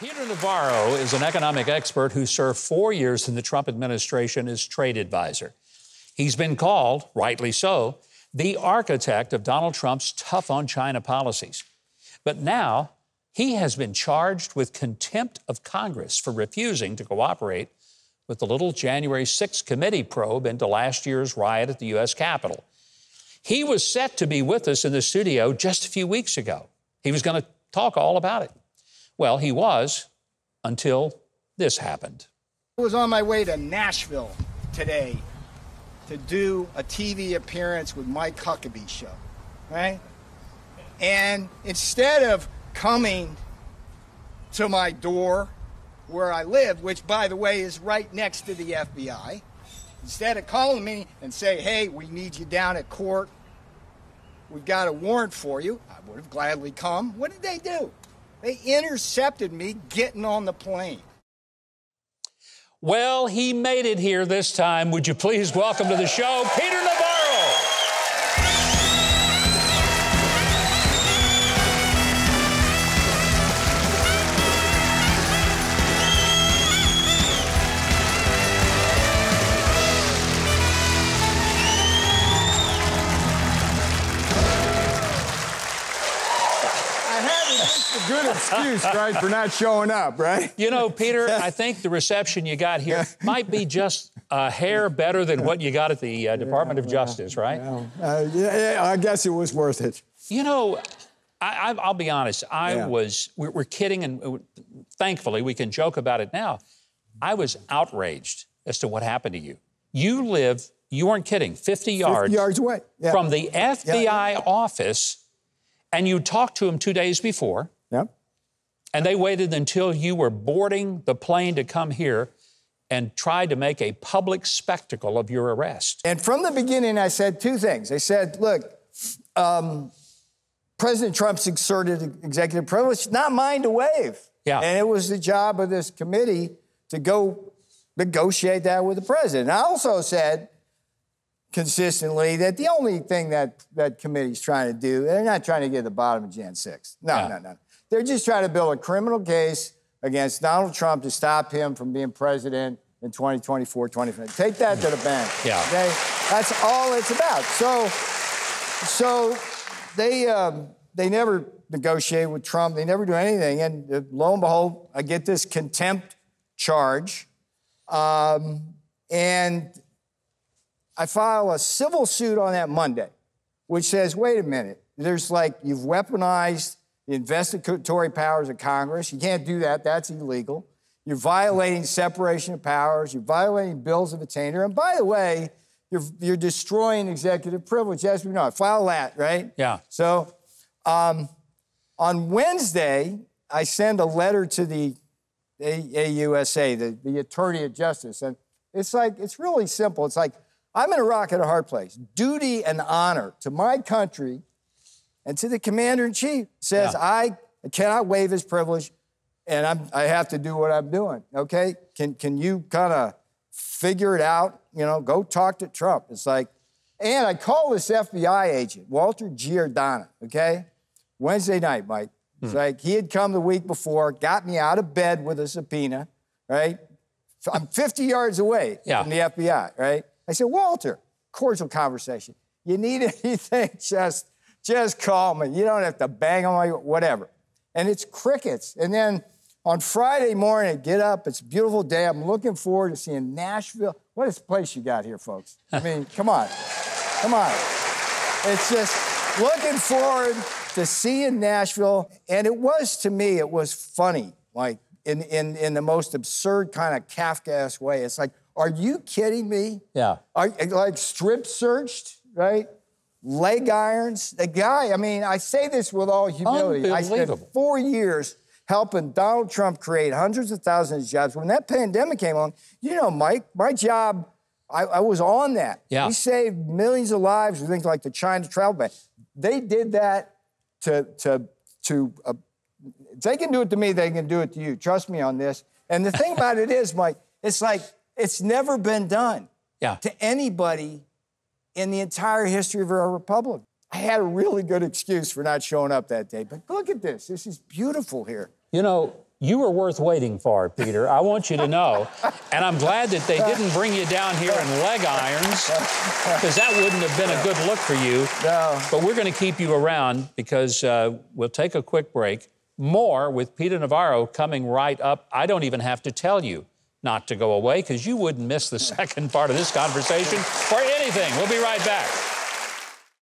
Peter Navarro is an economic expert who served 4 years in the Trump administration as trade advisor. He's been called, rightly so, the architect of Donald Trump's tough-on-China policies. But now he has been charged with contempt of Congress for refusing to cooperate with the little January 6th committee probe into last year's riot at the U.S. Capitol. He was set to be with us in the studio just a few weeks ago. He was going to talk all about it. Well, he was, until this happened. I was on my way to Nashville today to do a TV appearance with Mike Huckabee show, right? And instead of coming to my door where I live, which, by the way, is right next to the FBI, instead of calling me and say, hey, we need you down at court, we've got a warrant for you, I would have gladly come. What did they do? They intercepted me getting on the plane. Well, he made it here this time. Would you please welcome to the show, Peter Navarro? A good excuse, right, for not showing up, right? You know, Peter, I think the reception you got here might be just a hair better than what you got at the Department of Justice, right? Yeah, I guess it was worth it. You know, I'll be honest. We're kidding, and thankfully we can joke about it now. I was outraged as to what happened to you. You live, you weren't kidding, 50 yards away from the FBI office, and you talked to him 2 days before. Yep. And they waited until you were boarding the plane to come here and tried to make a public spectacle of your arrest. And from the beginning, I said two things. I said, look, President Trump's exerted executive privilege, not mine to waive. Yeah. And it was the job of this committee to go negotiate that with the president. And I also said consistently that the only thing that committee's trying to do, they're not trying to get to the bottom of Jan 6. No. They're just trying to build a criminal case against Donald Trump to stop him from being president in 2024, 2025. Take that to the bank. Yeah. Okay? That's all it's about. So they never negotiate with Trump. They never do anything. And lo and behold, I get this contempt charge. And I file a civil suit on that Monday, which says, wait a minute, there's you've weaponized the investigatory powers of Congress. You can't do that. That's illegal. You're violating separation of powers. You're violating bills of attainder. And by the way, you're destroying executive privilege. As we know, file that, right? Yeah. So on Wednesday, I send a letter to the AUSA, the Attorney of Justice. And it's really simple. It's I'm in a rock and a hard place. Duty and honor to my country and to the commander-in-chief says I cannot waive his privilege, and I have to do what I'm doing, okay? Can you kind of figure it out? You know, go talk to Trump. And I call this FBI agent, Walter Giordano, okay? Wednesday night, Mike. It's he had come the week before, got me out of bed with a subpoena, right? I'm 50 yards away from the FBI, right? I said, Walter, cordial conversation. You need anything, just call me. You don't have to bang on my, whatever. And it's crickets. And then on Friday morning, get up. It's a beautiful day. I'm looking forward to seeing Nashville. What is the place you got here, folks? I mean, come on. It's just looking forward to seeing Nashville. And it was, to me, it was funny, in the most absurd kind of Kafkaesque way. It's are you kidding me? Yeah. Strip searched, right? Leg irons. The guy, I mean, I say this with all humility. I spent 4 years helping Donald Trump create hundreds of thousands of jobs. When that pandemic came along, you know, Mike, my job, I was on that. Yeah. We saved millions of lives with things like the China travel ban. They did that if they can do it to me, they can do it to you. Trust me on this. And the thing about it is, Mike, it's never been done to anybody in the entire history of our republic. I had a really good excuse for not showing up that day, but look at this. This is beautiful here. You know, You were worth waiting for, Peter. I want you to know. And I'm glad that they didn't bring you down here in leg irons, because that wouldn't have been a good look for you. No. But we're going to keep you around because we'll take a quick break. More with Peter Navarro coming right up. I don't even have to tell you not to go away, because you wouldn't miss the second part of this conversation for anything. We'll be right back.